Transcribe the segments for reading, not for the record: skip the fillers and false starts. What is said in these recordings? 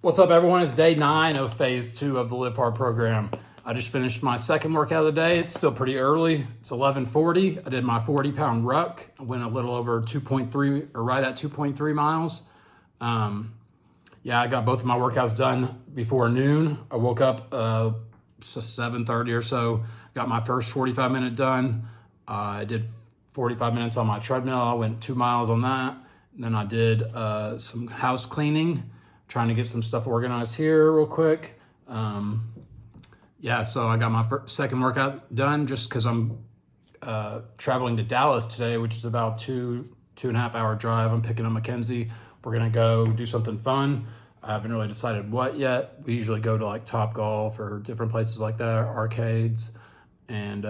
What's up, everyone? It's day 9 of phase 2 of the Live Hard program. I just finished my second workout of the day. It's still pretty early. It's 11:40. I did my 40-pound ruck. I went a little over 2.3 or right at 2.3 miles. I got both of my workouts done before noon. I woke up 7:30 or so. Got my first 45-minute done. I did 45 minutes on my treadmill. I went 2 miles on that. And then I did some house cleaning, trying to get some stuff organized here real quick. So I got my second workout done just because I'm traveling to Dallas today, which is about 2.5 hour drive. I'm picking up Mackenzie. We're gonna go do something fun. I haven't really decided what yet. We usually go to like Top Golf or different places like that, arcades, and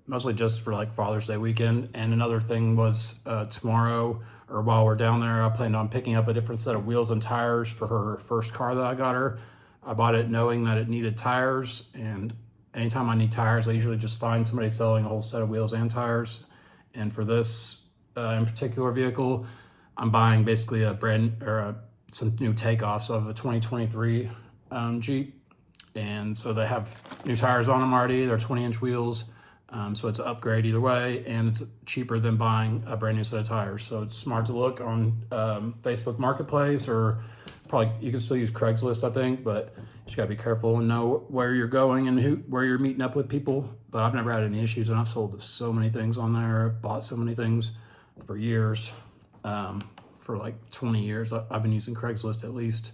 mostly just for like Father's Day weekend. And another thing was tomorrow, or while we're down there, I planned on picking up a different set of wheels and tires for her first car that I got her. I bought it knowing that it needed tires, and anytime I need tires, I usually just find somebody selling a whole set of wheels and tires. And for this in particular vehicle, I'm buying basically some new takeoffs of a 2023 Jeep. And so they have new tires on them already. They're 20-inch wheels. So it's an upgrade either way, and it's cheaper than buying a brand new set of tires. So it's smart to look on Facebook Marketplace, or probably you can still use Craigslist, I think, but you just gotta be careful and know where you're going and where you're meeting up with people. But I've never had any issues, and I've sold so many things on there. I've bought so many things for years. For like 20 years, I've been using Craigslist, at least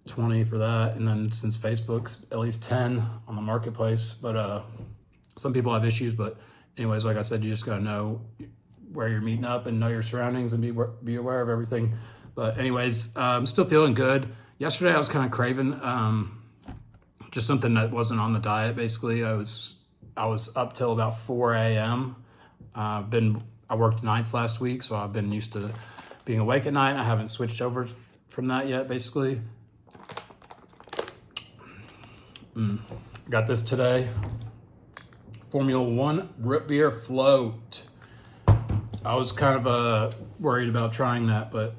20 for that, and then since Facebook's at least 10 on the marketplace. But some people have issues, but anyways, like I said, you just gotta know where you're meeting up and know your surroundings and be aware of everything. But anyways, I'm still feeling good. Yesterday I was kind of craving just something that wasn't on the diet. Basically, I was up till about 4 a.m. I worked nights last week, so I've been used to being awake at night. I haven't switched over from that yet, basically. Got this today. Formula One root beer float. I was kind of worried about trying that, but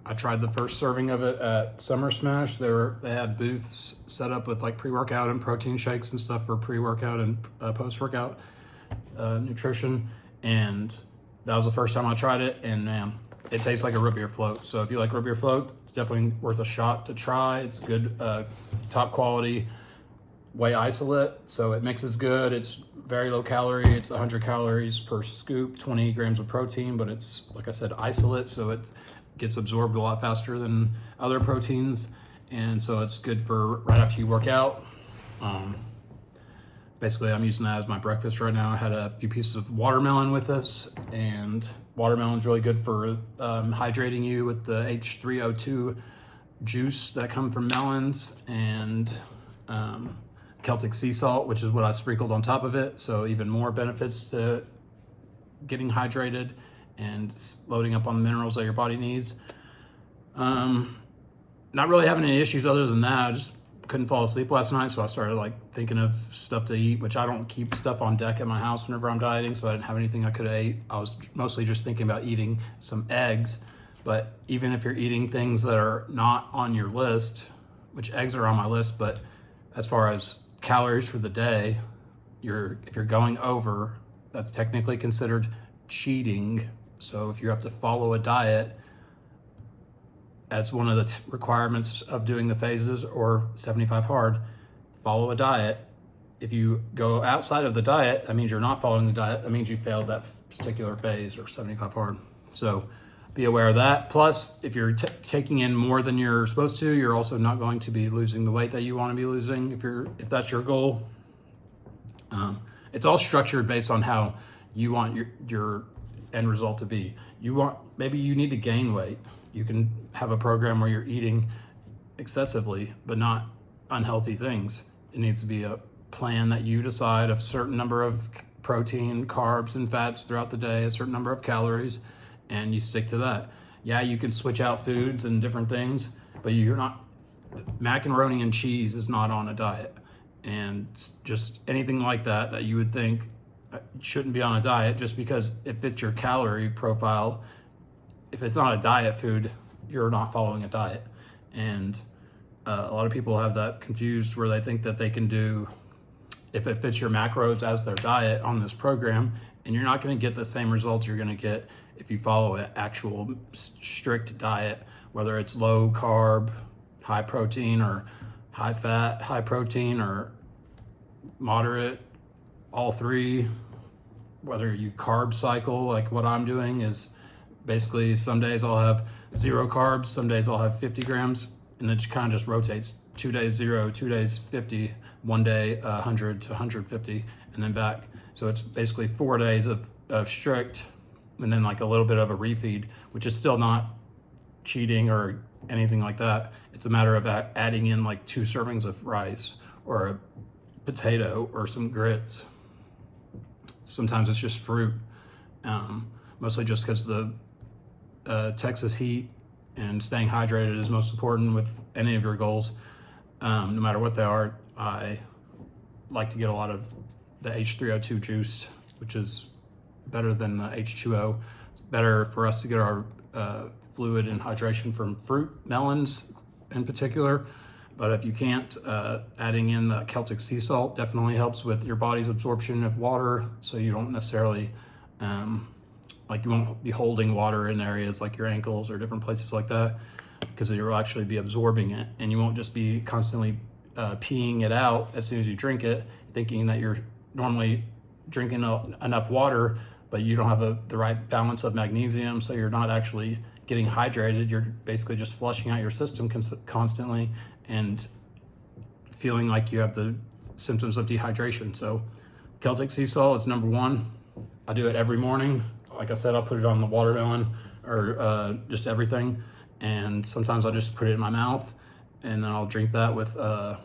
I tried the first serving of it at Summer Smash. They had booths set up with like pre-workout and protein shakes and stuff for pre-workout and post-workout nutrition. And that was the first time I tried it, and man, it tastes like a root beer float. So if you like root beer float, it's definitely worth a shot to try. It's good, top quality whey isolate, so it mixes good. It's very low calorie. It's 100 calories per scoop, 20 grams of protein, but it's, like I said, isolate, so it gets absorbed a lot faster than other proteins, and so it's good for right after you work out. Basically, I'm using that as my breakfast right now. I had a few pieces of watermelon with us, and watermelon's really good for hydrating you with the H3O2 juice that come from melons, and Celtic sea salt, which is what I sprinkled on top of it. So even more benefits to getting hydrated and loading up on the minerals that your body needs. Not really having any issues other than that. I just couldn't fall asleep last night, so I started like thinking of stuff to eat, which I don't keep stuff on deck at my house whenever I'm dieting, so I didn't have anything I could have ate. I was mostly just thinking about eating some eggs. But even if you're eating things that are not on your list, which eggs are on my list, but as far as calories for the day, if you're going over, that's technically considered cheating. So if you have to follow a diet as one of the requirements of doing the phases or 75 hard, follow a diet. If you go outside of the diet, that means you're not following the diet. That means you failed that particular phase or 75 hard. So be aware of that. Plus, if you're taking in more than you're supposed to, you're also not going to be losing the weight that you want to be losing if that's your goal. It's all structured based on how you want your end result to be. Maybe you need to gain weight. You can have a program where you're eating excessively, but not unhealthy things. It needs to be a plan that you decide of a certain number of protein, carbs, and fats throughout the day, a certain number of calories, and you stick to that. Yeah, you can switch out foods and different things, but macaroni and cheese is not on a diet. And just anything like that you would think shouldn't be on a diet, just because it fits your calorie profile. If it's not a diet food, you're not following a diet. And A lot of people have that confused where they think that they can do, if it fits your macros as their diet on this program, and you're not going to get the same results you're going to get if you follow an actual strict diet, whether it's low carb, high protein, or high fat, high protein, or moderate, all three. Whether you carb cycle, like what I'm doing is basically some days I'll have 0 carbs, some days I'll have 50 grams, and it kind of just rotates. 2 days 0, 2 days 50, 1 day 100 to 150, and then back. So it's basically 4 days of strict, and then like a little bit of a refeed, which is still not cheating or anything like that. It's a matter of adding in like 2 servings of rice or a potato or some grits. Sometimes it's just fruit, mostly just because the Texas heat and staying hydrated is most important with any of your goals. No matter what they are, I like to get a lot of the H3O2 juice, which is better than the H2O. It's better for us to get our fluid and hydration from fruit, melons in particular. But if you can't, adding in the Celtic sea salt definitely helps with your body's absorption of water, so you don't necessarily, like you won't be holding water in areas like your ankles or different places like that, because you'll actually be absorbing it, and you won't just be constantly peeing it out as soon as you drink it, thinking that you're normally drinking enough water, but you don't have the right balance of magnesium, so you're not actually getting hydrated. You're basically just flushing out your system constantly and feeling like you have the symptoms of dehydration. So Celtic sea salt is number 1. I do it every morning. Like I said, I'll put it on the watermelon or just everything. And sometimes I'll just put it in my mouth, and then I'll drink that with a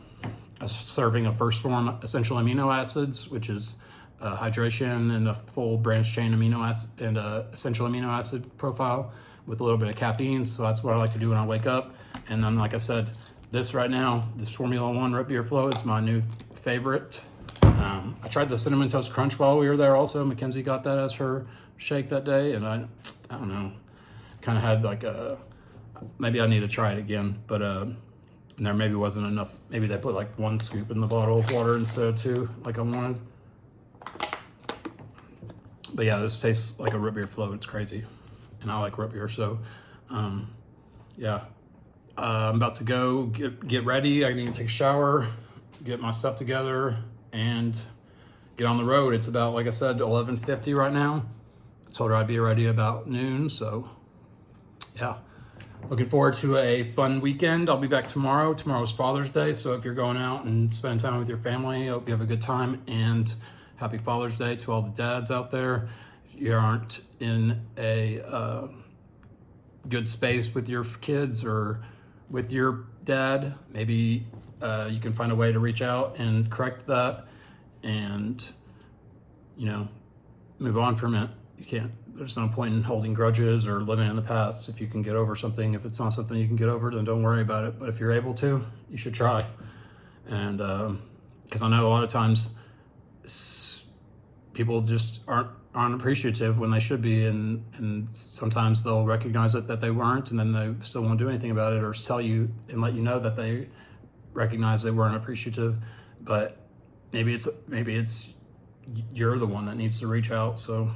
serving of First Form essential amino acids, which is hydration and a full branch chain amino acid and essential amino acid profile with a little bit of caffeine. So that's what I like to do when I wake up. And then, like I said, this right now, this Formula One Root Beer Flow is my new favorite. I tried the Cinnamon Toast Crunch while we were there also. Mackenzie got that as her shake that day, and I don't know, kind of had like maybe I need to try it again, but and there maybe wasn't enough. Maybe they put like 1 scoop in the bottle of water instead of 2, like I wanted. But yeah, this tastes like a root beer float. It's crazy, and I like root beer, so yeah. I'm about to go get ready. I need to take a shower, get my stuff together, and get on the road. It's about, like I said, 11:50 right now. I told her I'd be ready about noon, so yeah. Looking forward to a fun weekend. I'll be back tomorrow. Tomorrow's Father's Day, so if you're going out and spending time with your family, I hope you have a good time, and happy Father's Day to all the dads out there. If you aren't in a good space with your kids or with your dad, maybe you can find a way to reach out and correct that, and move on from it. There's no point in holding grudges or living in the past. If you can get over something, if it's not something you can get over, then don't worry about it. But if you're able to, you should try. And because I know a lot of times people just aren't appreciative when they should be, and sometimes they'll recognize it that they weren't, and then they still won't do anything about it or tell you and let you know that they recognize they weren't appreciative. But maybe it's you're the one that needs to reach out. So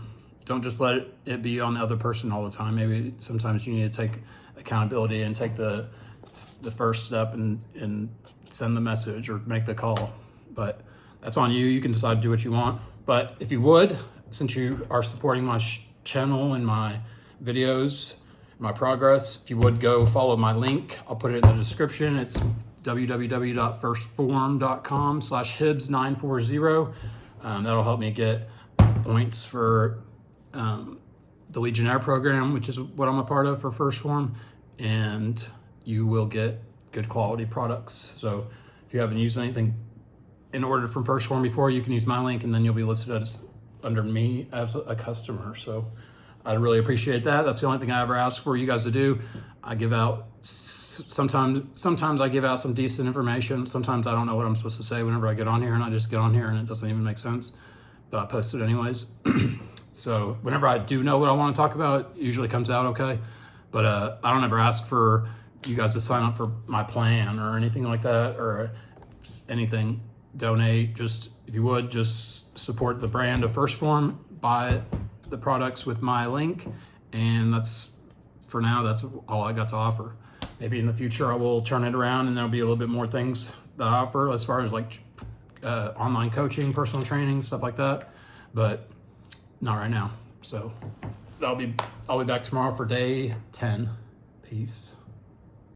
don't just let it be on the other person all the time. Maybe sometimes you need to take accountability and take the first step and send the message or make the call. But that's on you. You can decide to do what you want. But if you would, since you are supporting my channel and my videos, my progress, if you would go follow my link, I'll put it in the description. It's www.firstform.com/Hibs940. That'll help me get points for the Legionnaire program, which is what I'm a part of for First Form, and you will get good quality products. So if you haven't used anything in order from First Form before, you can use my link, and then you'll be listed as under me as a customer. So I'd really appreciate that. That's the only thing I ever ask for you guys to do. I give out sometimes I give out some decent information. Sometimes I don't know what I'm supposed to say whenever I get on here, and I just get on here and it doesn't even make sense, but I post it anyways. So whenever I do know what I want to talk about, it usually comes out okay. But I don't ever ask for you guys to sign up for my plan or anything like that, or anything, donate. Just, if you would, just support the brand of First Form, buy the products with my link, and that's, for now, that's all I got to offer. Maybe in the future I will turn it around and there'll be a little bit more things that I offer as far as like online coaching, personal training, stuff like that, but not right now. So I'll be back tomorrow for day 10. Peace.